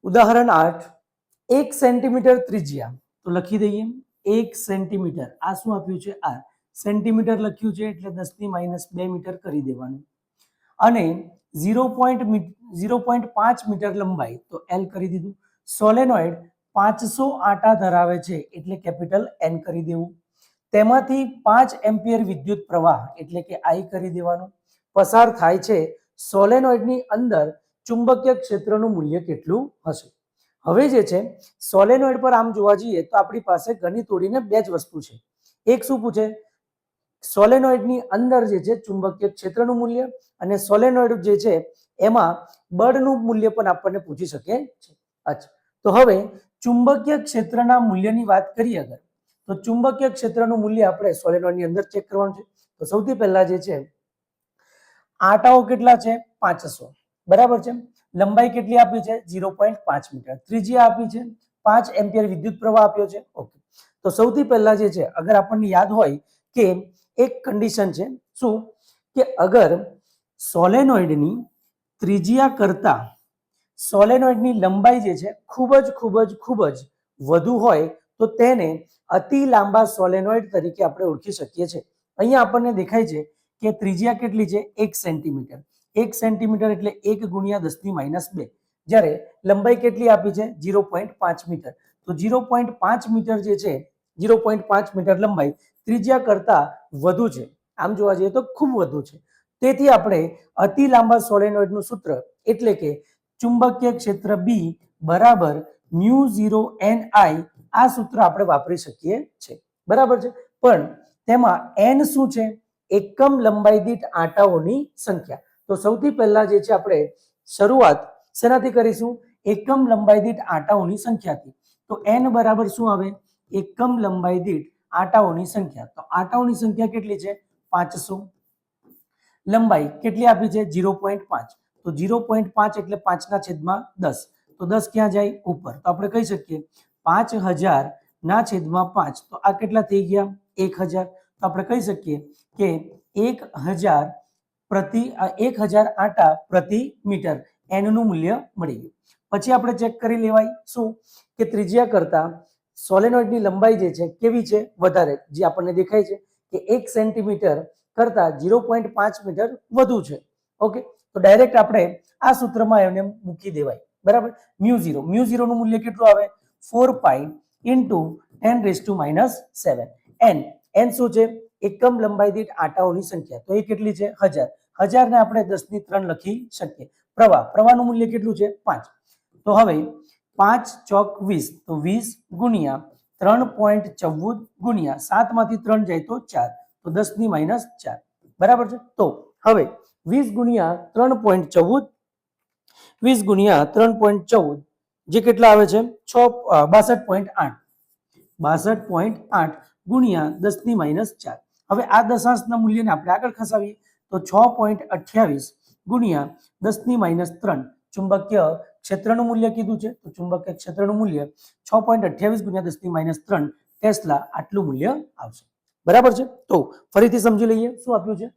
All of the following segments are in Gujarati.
ઉદાહરણ 8, 1 સેન્ટીમીટર ત્રિજ્યા, તો લખી દઈએ 1 સેન્ટીમીટર, આ શું આપ્યું છે r, સેન્ટીમીટર લખ્યું છે એટલે 10⁻2 મીટર કરી દેવાનું, અને 0.5 મીટર લંબાઈ, તો L કરી દીધું. સોલેનોઇડ 500 આટા ધરાવે છે એટલે કેપિટલ N કરી દેવું. તેમાંથી 5 એમ્પિયર વિદ્યુત પ્રવાહ એટલે કે I કરી દેવાનું પસાર થાય છે. સોલેનોઇડની અંદર ચુંબકીય ક્ષેત્રનું મૂલ્ય કેટલું હશે? હવે જે છે સોલેનોઇડ પર આમ જોવા જઈએ તો આપણી પાસે ગણી તોડીને બે જ વસ્તુ છે. એક શું પૂછે? સોલેનોઇડની અંદર જે છે ચુંબકીય ક્ષેત્રનું મૂલ્ય, અને સોલેનોઇડ જે છે એમાં બળનું મૂલ્ય પણ આપણને પૂછી શકે છે. અચ્છા, તો હવે ચુંબકીય ક્ષેત્રના મૂલ્યની વાત કરીએ અગર, તો ચુંબકીય ક્ષેત્રનું મૂલ્ય આપણે સોલેનોઇડની અંદર ચેક કરવાનું છે. તો સૌથી પહેલા જે છે આટાઓ કેટલા છે? 500, બરાબર છે. લંબાઈ કેટલી આપી છે? 0.5 મીટર. ત્રિજ્યા આપી છે 5 એમ્પિયર વિદ્યુત પ્રવાહ આપ્યો છે. ઓકે, તો સૌથી પહેલા જે છે અગર આપણને યાદ હોય કે એક કન્ડિશન છે, શું કે અગર સોલેનોઇડની ત્રિજ્યા કરતા સોલેનોઇડની લંબાઈ જે છે ખૂબ જ વધુ હોય તો તેને અતિ લાંબા સોલેનોઇડ તરીકે આપણે ઓળખી શકીએ છીએ. અહીંયા આપણને દેખાય છે કે ત્રિજ્યા કેટલી છે? 1 સેન્ટીમીટર. 1 સેન્ટીમીટર એટલે 1 ગુણ્યા 10⁻2, જ્યારે લંબાઈ કેટલી આપી છે? 0.5 મીટર. તો 0.5 મીટર જે છે, 0.5 મીટર લંબાઈ ત્રિજ્યા કરતા વધુ છે. આમ જોવા જઈએ તો ખૂબ વધુ છે. તેથી આપણે અતિ લાંબા સોલેનોઇડનું સૂત્ર એટલે કે ચુંબકીય ક્ષેત્ર B બરાબર μ0 Ni, આ સૂત્ર આપણે વાપરી શકીએ છીએ. બરાબર છે. પણ તેમાં n શું છે? એકમ લંબાઈ દીઠ આંટાઓની સંખ્યા. તો સૌથી પહેલા જે છે આપણે શરૂઆત શેનાથી કરીશું? એકમ લંબાઈ દીઠ આંટાઓની સંખ્યાથી. તો n બરાબર શું આવે? એકમ લંબાઈ દીઠ આંટાઓની સંખ્યા. તો આંટાઓની સંખ્યા કેટલી છે? 500. લંબાઈ કેટલી આપી છે? 0.5. તો 0.5 એટલે 5/10. તો 10 ક્યાં જાય? ઉપર. તો આપણે કહી શકીએ 5000/5. તો આ કેટલા થઈ ગયા? 1000. તો આપણે કહી શકીએ કે 1000 આંટા પ્રતિ મીટર n નું મૂલ્ય મળી ગયું. પછી આપણે ચેક કરી લેવાય શું કે ત્રિજ્યા કરતા સોલેનોઇડની લંબાઈ જે છે કેવી છે? વધારે. જે આપણને દેખાય છે કે 1 સેન્ટીમીટર કરતા 0.5 મીટર વધુ છે. ઓકે, તો ડાયરેક્ટ આપણે આ સૂત્રમાં એને મૂકી દેવાય. બરાબર. μ0 નું મૂલ્ય કેટલું આવે? 4π × 10⁻⁷. n શું છે? એકમ લંબાઈ દીઠ આંટાઓની સંખ્યા. તો એ કેટલી છે? 1000. 1000 ને આપણે 10⁻³ લખી શકીએ. પ્રવાહનું મૂલ્ય કેટલું છે? 5. તો હવે 5 ચોક 20, તો 20 ગુણ્યા 3.14 ગુણ્યા 7 માંથી 3 જાય તો 4, તો 10⁻⁴. બરાબર છે. તો હવે 20 ગુણ્યા 3.14, 20 ગુણ્યા 3.14 જે કેટલા આવે છે? 62.8. 62.8 ગુણ્યા 10⁻⁴. હવે આ દશાંશના મૂલ્યને આપણે આગળ ખસાવીએ તો 6.28 ગુણ્યા 10⁻³ ચુંબકીય ક્ષેત્રનું મૂલ્ય કીધું છે. તો ચુંબકીય ક્ષેત્રનું મૂલ્ય 6.28 ગુણ્યા 10⁻³ ટેસ્લા આટલું મૂલ્ય આવશે. બરાબર છે. તો ફરીથી સમજી લઈએ શું આપ્યું છે.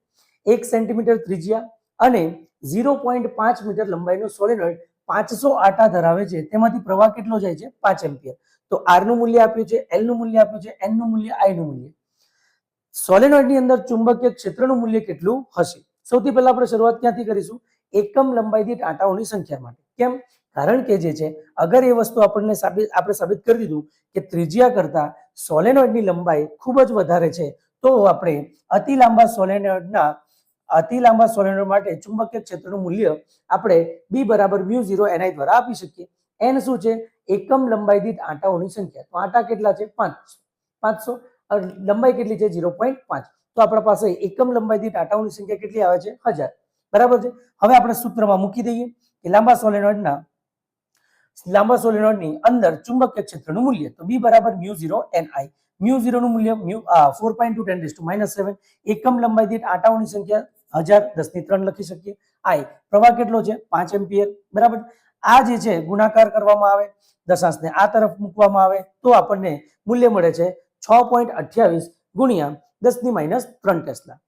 1 સેન્ટીમીટર ત્રિજ્યા અને 0.5 મીટર લંબાઈનો સોલેનોઇડ 500 આટા ધરાવે છે. તેમાંથી પ્રવાહ કેટલો જાય છે? 5 એમ્પિયર. તો R નું મૂલ્ય આપ્યું છે, L નું મૂલ્ય આપ્યું છે, N નું મૂલ્ય, I નું મૂલ્ય. સોલેનોઇડની અંદર ચુંબકીય ક્ષેત્રનું મૂલ્ય કેટલું હશે? સૌથી પહેલા આપણે શરૂઆત ક્યાંથી કરીશું? એકમ લંબાઈ દીઠ આંટાઓની સંખ્યા માટે. કેમ? કારણ કે જે છે અગર એ વસ્તુ આપણે સાબિત કરી દીધું કે ત્રિજ્યા કરતા સોલેનોઇડની લંબાઈ ખૂબ જ વધારે છે, તો આપણે અતિ લાંબા સોલેનોઇડ માટે ચુંબકીય ક્ષેત્રનું મૂલ્ય આપણે B બરાબર μ0 Ni દ્વારા આપી શકીએ. n શું છે? એકમ લંબાઈ દીઠ આંટાઓની સંખ્યા. તો આંટા કેટલા છે? 500. લંબાઈ કેટલી છે? 0.5. તો આપણા પાસે એકમ લંબાઈ દીઠ આંટાઓની સંખ્યા કેટલી આવે છે? 1000. બરાબર છે. હવે આપણે સૂત્રમાં મૂકી દઈએ કે લાંબા સોલેનોઇડની અંદર ચુંબકીય ક્ષેત્રનું મૂલ્ય. તો B બરાબર μ0 Ni. μ0 નું મૂલ્ય 4π × 10⁻⁷. એકમ લંબાઈ દીઠ આંટાઓની સંખ્યા 1000, 10⁻³ લખી શકીએ. I પ્રવાહ કેટલો છે? 5 એમ્પિયર. બરાબર. આ જે છે ગુણાકાર કરવામાં આવે, દશાંશને આ તરફ મૂકવામાં આવે તો આપણને મૂલ્ય મળે છે 6.28 ગુણ્યા 10⁻³ ટેસ્લા.